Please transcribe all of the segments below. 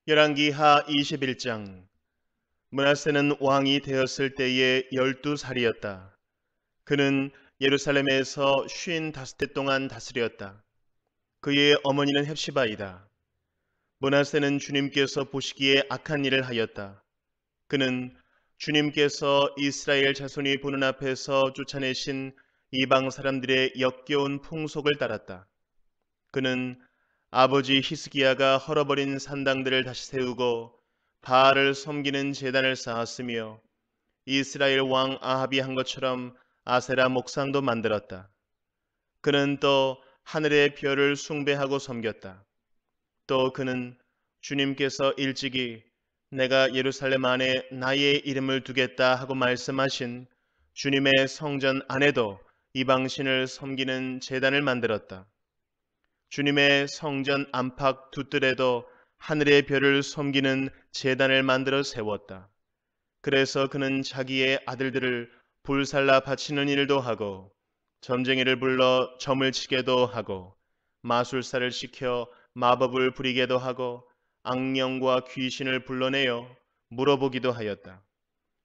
열왕기하 21장. 므낫세는 왕이 되었을 때에 12살이었다. 그는 예루살렘에서 55해 동안 다스렸다. 그의 어머니는 헵시바이다. 므낫세는 주님께서 보시기에 악한 일을 하였다. 그는 주님께서 이스라엘 자손이 보는 앞에서 쫓아내신 이방 사람들의 역겨운 풍속을 따랐다. 그는 아버지 히스기야가 헐어버린 산당들을 다시 세우고 바알을 섬기는 제단을 쌓았으며 이스라엘 왕 아합이 한 것처럼 아세라 목상도 만들었다. 그는 또 하늘의 별을 숭배하고 섬겼다. 또 그는 주님께서 일찍이 내가 예루살렘 안에 나의 이름을 두겠다 하고 말씀하신 주님의 성전 안에도 이방신을 섬기는 제단을 만들었다. 주님의 성전 안팎 두 뜰에도 하늘의 별을 섬기는 제단을 만들어 세웠다. 그래서 그는 자기의 아들들을 불살라 바치는 일도 하고 점쟁이를 불러 점을 치게도 하고 마술사를 시켜 마법을 부리게도 하고 악령과 귀신을 불러내어 물어보기도 하였다.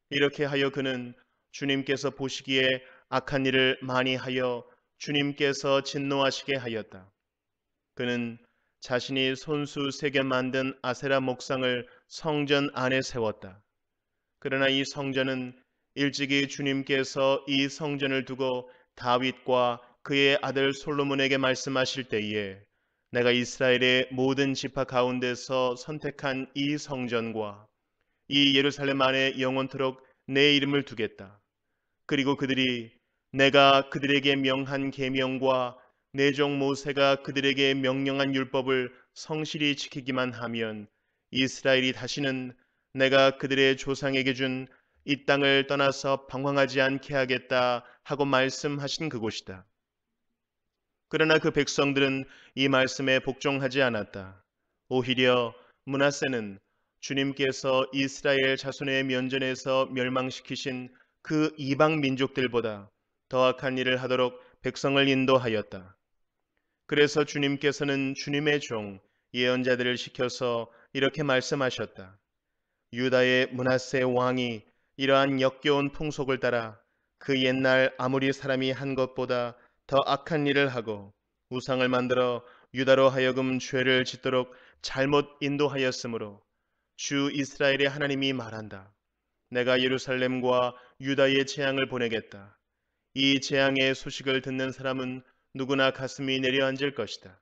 이렇게 하여 그는 주님께서 보시기에 악한 일을 많이 하여 주님께서 진노하시게 하였다. 그는 자신이 손수 새겨 만든 아세라 목상을 성전 안에 세웠다. 그러나 이 성전은 일찍이 주님께서 이 성전을 두고 다윗과 그의 아들 솔로몬에게 말씀하실 때에 내가 이스라엘의 모든 지파 가운데서 선택한 이 성전과 이 예루살렘 안에 영원토록 내 이름을 두겠다. 그리고 그들이 내가 그들에게 명한 계명과 내 종 모세가 그들에게 명령한 율법을 성실히 지키기만 하면 이스라엘이 다시는 내가 그들의 조상에게 준 이 땅을 떠나서 방황하지 않게 하겠다 하고 말씀하신 그곳이다. 그러나 그 백성들은 이 말씀에 복종하지 않았다. 오히려 므낫세는 주님께서 이스라엘 자손의 면전에서 멸망시키신 그 이방 민족들보다 더 악한 일을 하도록 백성을 인도하였다. 그래서 주님께서는 주님의 종 예언자들을 시켜서 이렇게 말씀하셨다. 유다의 므낫세 왕이 이러한 역겨운 풍속을 따라 그 옛날 아무리 사람이 한 것보다 더 악한 일을 하고 우상을 만들어 유다로 하여금 죄를 짓도록 잘못 인도하였으므로 주 이스라엘의 하나님이 말한다. 내가 예루살렘과 유다의 재앙을 보내겠다. 이 재앙의 소식을 듣는 사람은 누구나 가슴이 내려앉을 것이다.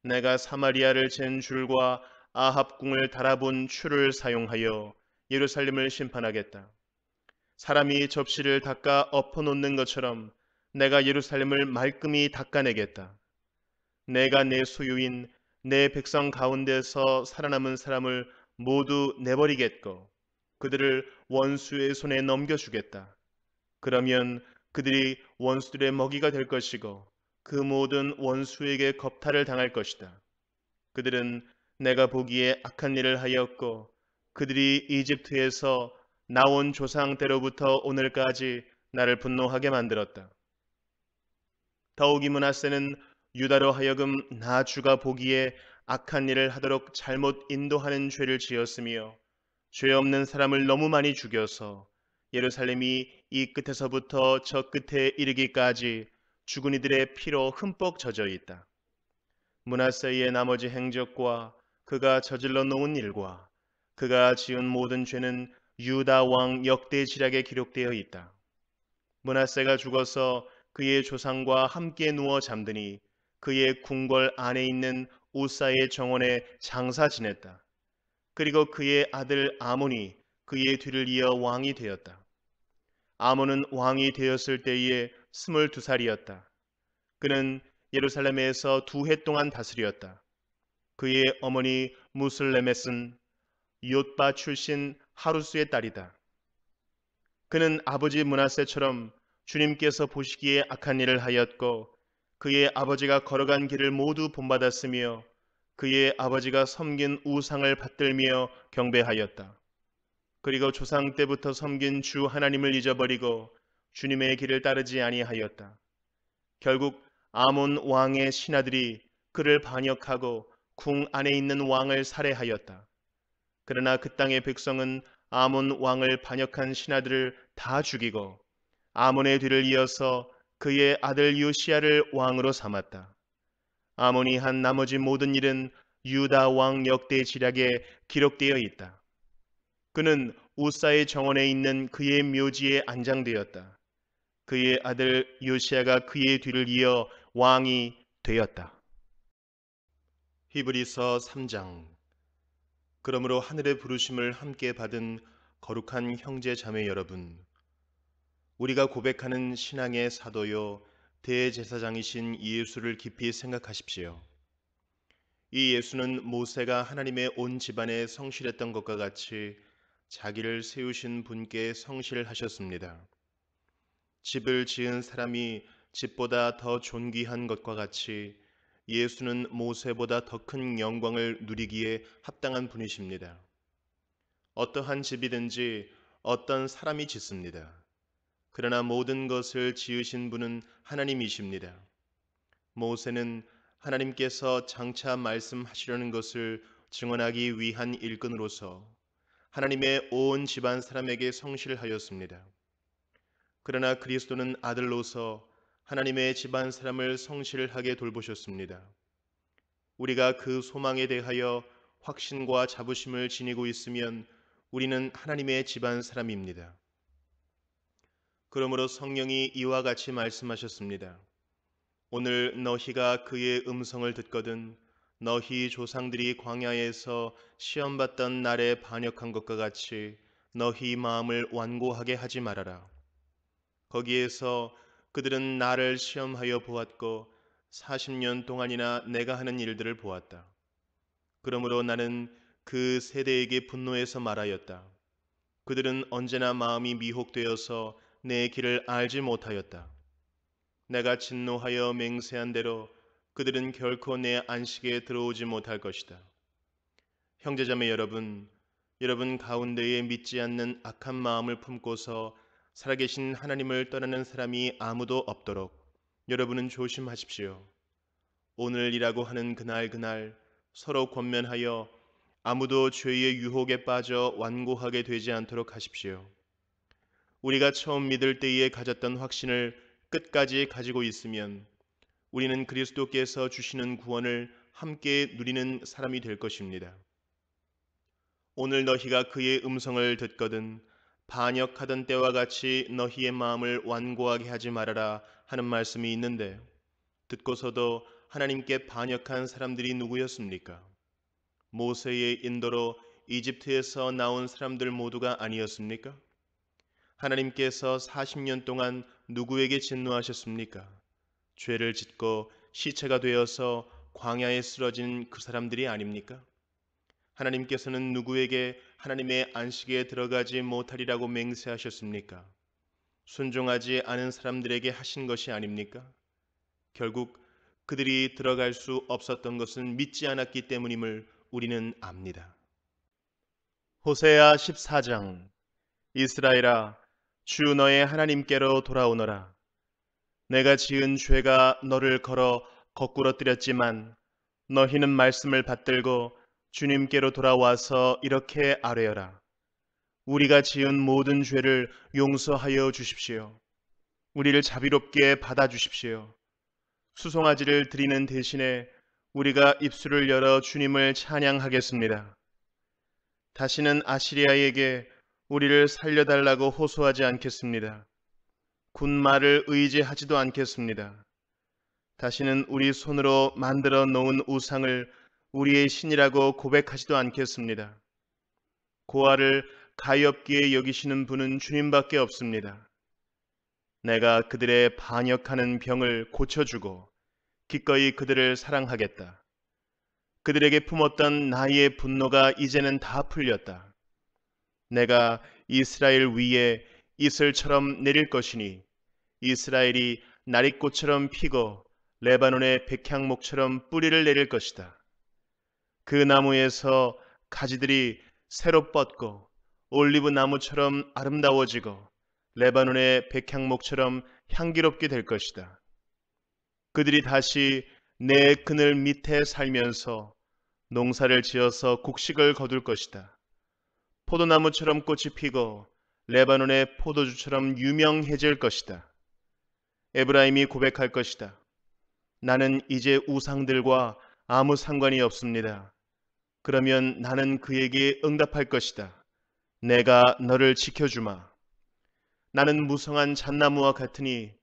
내가 사마리아를 잰 줄과 아합궁을 달아본 추를 사용하여 예루살렘을 심판하겠다. 사람이 접시를 닦아 엎어놓는 것처럼 내가 예루살렘을 말끔히 닦아내겠다. 내가 내 소유인 내 백성 가운데서 살아남은 사람을 모두 내버리겠고 그들을 원수의 손에 넘겨주겠다. 그러면 그들이 원수들의 먹이가 될 것이고 그 모든 원수에게 겁탈을 당할 것이다. 그들은 내가 보기에 악한 일을 하였고 그들이 이집트에서 나온 조상 때로부터 오늘까지 나를 분노하게 만들었다. 더욱이 므낫세는 유다로 하여금 나 주가 보기에 악한 일을 하도록 잘못 인도하는 죄를 지었으며 죄 없는 사람을 너무 많이 죽여서 예루살렘이 이 끝에서부터 저 끝에 이르기까지 죽은 이들의 피로 흠뻑 젖어 있다. 므낫세의 나머지 행적과 그가 저질러 놓은 일과 그가 지은 모든 죄는 유다 왕 역대지략에 기록되어 있다. 므낫세가 죽어서 그의 조상과 함께 누워 잠드니 그의 궁궐 안에 있는 우사의 정원에 장사 지냈다. 그리고 그의 아들 아몬이 그의 뒤를 이어 왕이 되었다. 아몬은 왕이 되었을 때에 22살이었다. 그는 예루살렘에서 2해 동안 다스렸다. 그의 어머니 무슬레멧은 욤바 출신 하루스의 딸이다. 그는 아버지 므낫세처럼 주님께서 보시기에 악한 일을 하였고 그의 아버지가 걸어간 길을 모두 본받았으며 그의 아버지가 섬긴 우상을 받들며 경배하였다. 그리고 조상 때부터 섬긴 주 하나님을 잊어버리고 주님의 길을 따르지 아니하였다. 결국 아몬 왕의 신하들이 그를 반역하고 궁 안에 있는 왕을 살해하였다. 그러나 그 땅의 백성은 아몬 왕을 반역한 신하들을 다 죽이고 아몬의 뒤를 이어서 그의 아들 요시야를 왕으로 삼았다. 아몬이 한 나머지 모든 일은 유다 왕 역대 지략에 기록되어 있다. 그는 우사의 정원에 있는 그의 묘지에 안장되었다. 그의 아들 요시야가 그의 뒤를 이어 왕이 되었다. 히브리서 3장. 그러므로 하늘의 부르심을 함께 받은 거룩한 형제 자매 여러분, 우리가 고백하는 신앙의 사도요 대제사장이신 예수를 깊이 생각하십시오. 이 예수는 모세가 하나님의 온 집안에 성실했던 것과 같이 자기를 세우신 분께 성실하셨습니다. 집을 지은 사람이 집보다 더 존귀한 것과 같이 예수는 모세보다 더 큰 영광을 누리기에 합당한 분이십니다. 어떠한 집이든지 어떤 사람이 짓습니다. 그러나 모든 것을 지으신 분은 하나님이십니다. 모세는 하나님께서 장차 말씀하시려는 것을 증언하기 위한 일꾼으로서 하나님의 온 집안 사람에게 성실하였습니다. 그러나 그리스도는 아들로서 하나님의 집안 사람을 성실하게 돌보셨습니다. 우리가 그 소망에 대하여 확신과 자부심을 지니고 있으면 우리는 하나님의 집안 사람입니다. 그러므로 성령이 이와 같이 말씀하셨습니다. 오늘 너희가 그의 음성을 듣거든 너희 조상들이 광야에서 시험받던 날에 반역한 것과 같이 너희 마음을 완고하게 하지 말아라. 거기에서 그들은 나를 시험하여 보았고 40년 동안이나 내가 하는 일들을 보았다. 그러므로 나는 그 세대에게 분노해서 말하였다. 그들은 언제나 마음이 미혹되어서 내 길을 알지 못하였다. 내가 진노하여 맹세한 대로 그들은 결코 내 안식에 들어오지 못할 것이다. 형제자매 여러분, 여러분 가운데에 믿지 않는 악한 마음을 품고서 살아계신 하나님을 떠나는 사람이 아무도 없도록 여러분은 조심하십시오. 오늘이라고 하는 그날 서로 권면하여 아무도 죄의 유혹에 빠져 완고하게 되지 않도록 하십시오. 우리가 처음 믿을 때에 가졌던 확신을 끝까지 가지고 있으면 우리는 그리스도께서 주시는 구원을 함께 누리는 사람이 될 것입니다. 오늘 너희가 그의 음성을 듣거든 반역하던 때와 같이 너희의 마음을 완고하게 하지 말아라 하는 말씀이 있는데 듣고서도 하나님께 반역한 사람들이 누구였습니까? 모세의 인도로 이집트에서 나온 사람들 모두가 아니었습니까? 하나님께서 40년 동안 누구에게 진노하셨습니까? 죄를 짓고 시체가 되어서 광야에 쓰러진 그 사람들이 아닙니까? 하나님께서는 누구에게 하나님의 안식에 들어가지 못하리라고 맹세하셨습니까? 순종하지 않은 사람들에게 하신 것이 아닙니까? 결국 그들이 들어갈 수 없었던 것은 믿지 않았기 때문임을 우리는 압니다. 호세아 14장. 이스라엘아, 주 너의 하나님께로 돌아오너라. 내가 지은 죄가 너를 걸어 거꾸로 뜨렸지만 너희는 말씀을 받들고 주님께로 돌아와서 이렇게 아뢰어라. 우리가 지은 모든 죄를 용서하여 주십시오. 우리를 자비롭게 받아주십시오. 수송아지를 드리는 대신에 우리가 입술을 열어 주님을 찬양하겠습니다. 다시는 아시리아에게 우리를 살려달라고 호소하지 않겠습니다. 군말을 의지하지도 않겠습니다. 다시는 우리 손으로 만들어 놓은 우상을 우리의 신이라고 고백하지도 않겠습니다. 고아를 가엾게 여기시는 분은 주님밖에 없습니다. 내가 그들의 반역하는 병을 고쳐주고 기꺼이 그들을 사랑하겠다. 그들에게 품었던 나의 분노가 이제는 다 풀렸다. 내가 이스라엘 위에 이슬처럼 내릴 것이니 이스라엘이 나릿꽃처럼 피고 레바논의 백향목처럼 뿌리를 내릴 것이다. 그 나무에서 가지들이 새로 뻗고 올리브 나무처럼 아름다워지고 레바논의 백향목처럼 향기롭게 될 것이다. 그들이 다시 내 그늘 밑에 살면서 농사를 지어서 곡식을 거둘 것이다. 포도나무처럼 꽃이 피고 레바논의 포도주처럼 유명해질 것이다. 에브라임이 고백할 것이다. 나는 이제 우상들과 아무 상관이 없습니다. 그러면 나는 그에게 응답할 것이다. 내가 너를 지켜주마. 나는 무성한 잣나무와 같으니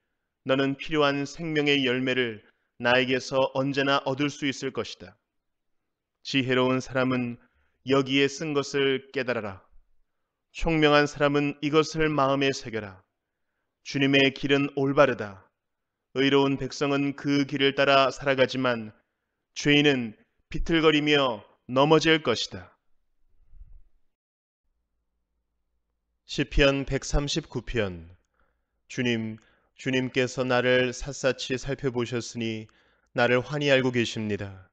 너는 필요한 생명의 열매를 나에게서 언제나 얻을 수 있을 것이다. 지혜로운 사람은 여기에 쓴 것을 깨달아라. 총명한 사람은 이것을 마음에 새겨라. 주님의 길은 올바르다. 의로운 백성은 그 길을 따라 살아가지만 죄인은 비틀거리며 넘어질 것이다. 시편 139편. 주님께서 나를 샅샅이 살펴보셨으니 나를 환히 알고 계십니다.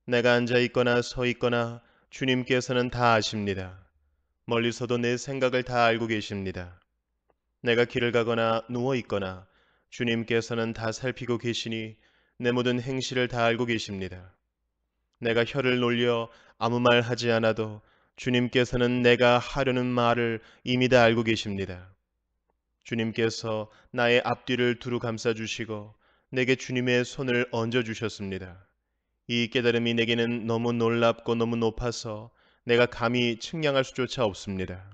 내가 앉아 있거나 서 있거나 주님께서는 다 아십니다. 멀리서도 내 생각을 다 알고 계십니다. 내가 길을 가거나 누워 있거나 주님께서는 다 살피고 계시니 내 모든 행실을 다 알고 계십니다. 내가 혀를 놀려 아무 말 하지 않아도 주님께서는 내가 하려는 말을 이미 다 알고 계십니다. 주님께서 나의 앞뒤를 두루 감싸주시고 내게 주님의 손을 얹어주셨습니다. 이 깨달음이 내게는 너무 놀랍고 너무 높아서 내가 감히 측량할 수조차 없습니다.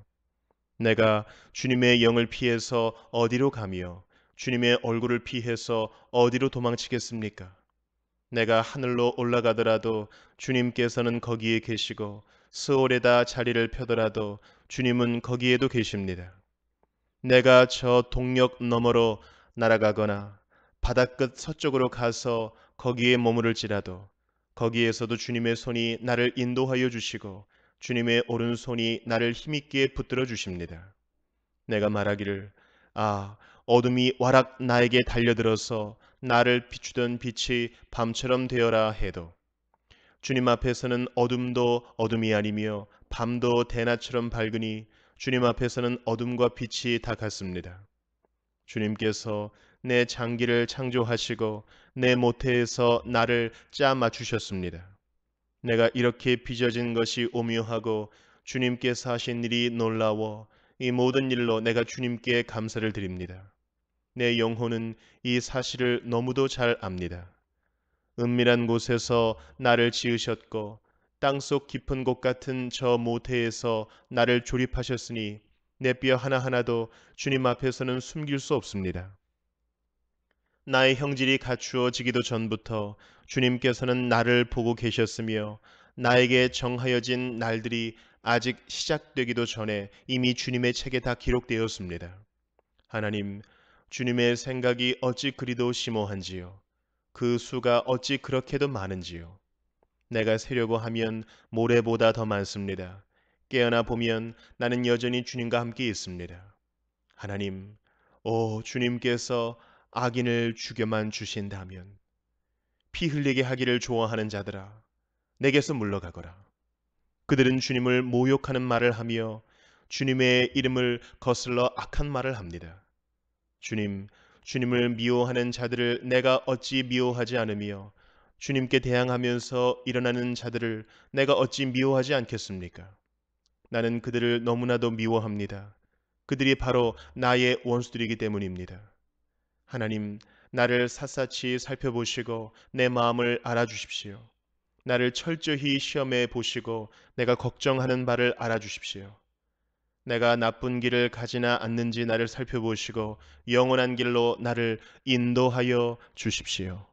내가 주님의 영을 피해서 어디로 가며 주님의 얼굴을 피해서 어디로 도망치겠습니까? 내가 하늘로 올라가더라도 주님께서는 거기에 계시고 스올에다 자리를 펴더라도 주님은 거기에도 계십니다. 내가 저 동력 너머로 날아가거나 바다끝 서쪽으로 가서 거기에 머무를지라도 거기에서도 주님의 손이 나를 인도하여 주시고 주님의 오른손이 나를 힘있게 붙들어 주십니다. 내가 말하기를 어둠이 와락 나에게 달려들어서 나를 비추던 빛이 밤처럼 되어라 해도 주님 앞에서는 어둠도 어둠이 아니며 밤도 대낮처럼 밝으니 주님 앞에서는 어둠과 빛이 다 같습니다. 주님께서 내 장기를 창조하시고 내 모태에서 나를 짜 맞추셨습니다. 내가 이렇게 빚어진 것이 오묘하고 주님께서 하신 일이 놀라워 이 모든 일로 내가 주님께 감사를 드립니다. 내 영혼은 이 사실을 너무도 잘 압니다. 은밀한 곳에서 나를 지으셨고 땅속 깊은 곳 같은 저 모태에서 나를 조립하셨으니 내 뼈 하나하나도 주님 앞에서는 숨길 수 없습니다. 나의 형질이 갖추어지기도 전부터 주님께서는 나를 보고 계셨으며 나에게 정하여진 날들이 아직 시작되기도 전에 이미 주님의 책에 다 기록되었습니다. 하나님, 주님의 생각이 어찌 그리도 심오한지요. 그 수가 어찌 그렇게도 많은지요. 내가 세려고 하면 모래보다 더 많습니다. 깨어나 보면 나는 여전히 주님과 함께 있습니다. 하나님, 주님께서 악인을 죽여만 주신다면 피 흘리게 하기를 좋아하는 자들아, 내게서 물러가거라. 그들은 주님을 모욕하는 말을 하며 주님의 이름을 거슬러 악한 말을 합니다. 주님을 미워하는 자들을 내가 어찌 미워하지 않으며 주님께 대항하면서 일어나는 자들을 내가 어찌 미워하지 않겠습니까? 나는 그들을 너무나도 미워합니다. 그들이 바로 나의 원수들이기 때문입니다. 하나님, 나를 샅샅이 살펴보시고 내 마음을 알아주십시오. 나를 철저히 시험해 보시고 내가 걱정하는 바를 알아주십시오. 내가 나쁜 길을 가지나 않는지 나를 살펴보시고 영원한 길로 나를 인도하여 주십시오.